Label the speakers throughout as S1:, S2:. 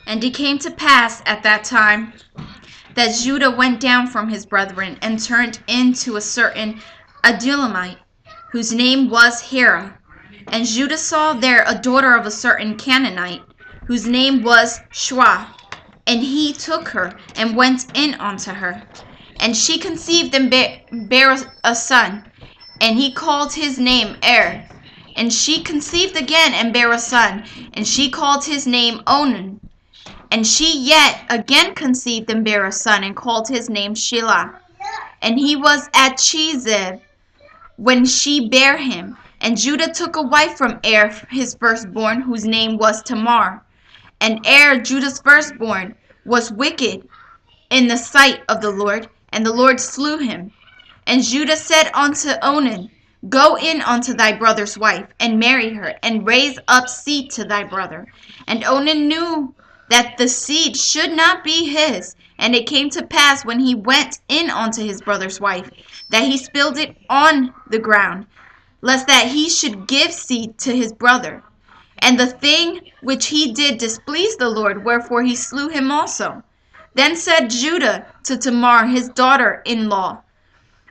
S1: And it came to pass at that time that Judah went down from his brethren and turned into a certain Adulamite, whose name was Hira. And Judah saw there a daughter of a certain Canaanite, whose name was Shua. And he took her and went in unto her. And she conceived and bare a son, and he called his name Er. And she conceived again and bare a son, and she called his name Onan. And she yet again conceived and bare a son, and called his name Shelah. And he was at Chezib when she bare him. And Judah took a wife from Er, his firstborn, whose name was Tamar. And Er, Judah's firstborn, was wicked in the sight of the Lord, and the Lord slew him. And Judah said unto Onan, Go in unto thy brother's wife, and marry her, and raise up seed to thy brother. And Onan knew that the seed should not be his. And it came to pass, when he went in unto his brother's wife, that he spilled it on the ground, lest that he should give seed to his brother. And the thing which he did displeased the Lord, wherefore he slew him also. Then said Judah to Tamar his daughter-in-law,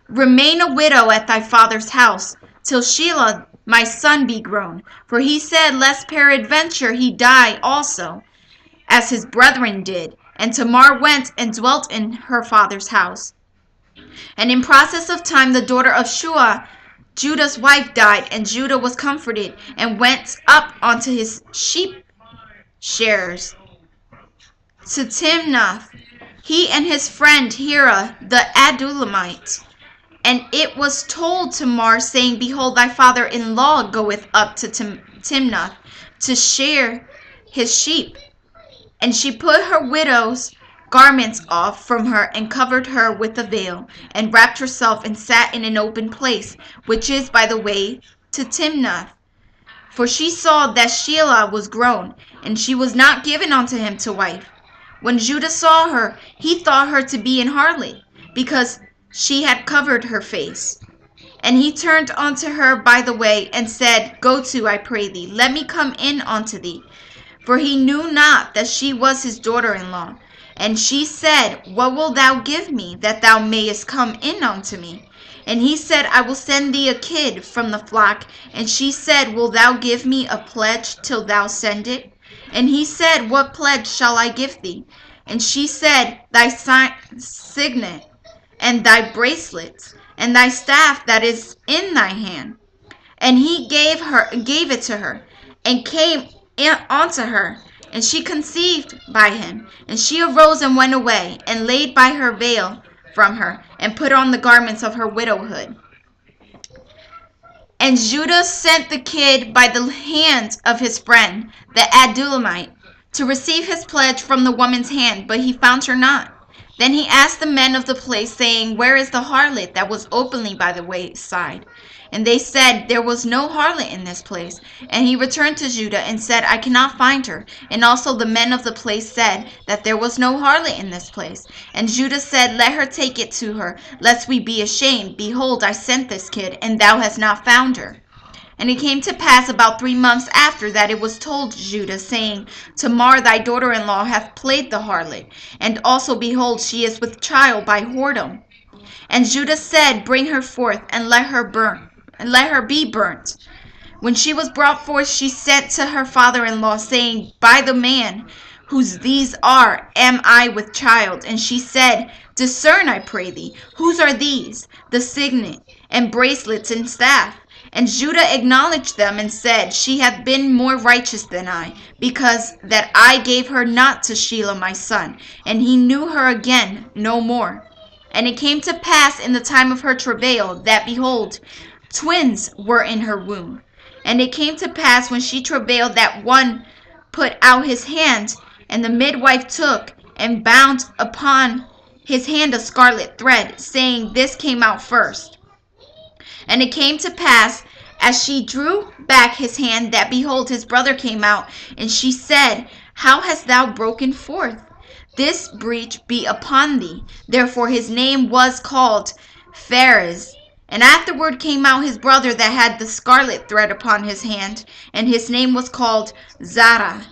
S1: Remain a widow at thy father's house, till Shelah my son be grown. For he said, Lest peradventure he die also, as his brethren did. And Tamar went and dwelt in her father's house. And in process of time the daughter of Shua, Judah's wife, died, and Judah was comforted, and went up unto his sheep shearers to Timnath, he and his friend Hira the Adulamite. And it was told Tamar, saying, Behold, thy father-in-law goeth up to Timnath to shear his sheep. And she put her widow's garments off from her, and covered her with a veil, and wrapped herself, and sat in an open place, which is by the way to Timnath. For she saw that Shelah was grown, and she was not given unto him to wife. When Judah saw her, he thought her to be an harlot, because she had covered her face. And he turned unto her by the way, and said, Go to, I pray thee, let me come in unto thee. For he knew not that she was his daughter-in-law. And she said, What wilt thou give me, that thou mayest come in unto me? And he said, I will send thee a kid from the flock. And she said, Wilt thou give me a pledge till thou send it? And he said, What pledge shall I give thee? And she said, Thy signet, and thy bracelets, and thy staff that is in thy hand. And he gave it to her, and came unto her, and she conceived by him. And she arose and went away, and laid by her veil from her, and put on the garments of her widowhood. And Judah sent the kid by the hand of his friend, the Adulamite, to receive his pledge from the woman's hand, but he found her not. Then he asked the men of the place, saying, Where is the harlot that was openly by the wayside? And they said, There was no harlot in this place. And he returned to Judah and said, I cannot find her. And also the men of the place said that there was no harlot in this place. And Judah said, Let her take it to her, lest we be ashamed. Behold, I sent this kid, and thou hast not found her. And it came to pass about 3 months after that it was told Judah, saying, Tamar thy daughter-in-law hath played the harlot, and also, behold, she is with child by whoredom. And Judah said, Bring her forth, and let her be burnt. When she was brought forth, she sent to her father-in-law, saying, By the man whose these are, am I with child? And she said, Discern, I pray thee, whose are these, the signet, and bracelets, and staff? And Judah acknowledged them, and said, She hath been more righteous than I, because that I gave her not to Shelah my son. And he knew her again no more. And it came to pass in the time of her travail, that, behold, twins were in her womb. And it came to pass, when she travailed, that one put out his hand, and the midwife took and bound upon his hand a scarlet thread, saying, This came out first. And it came to pass, as she drew back his hand, that, behold, his brother came out. And she said, How hast thou broken forth? This breach be upon thee. Therefore his name was called Pharez. And afterward came out his brother that had the scarlet thread upon his hand, and his name was called Zara.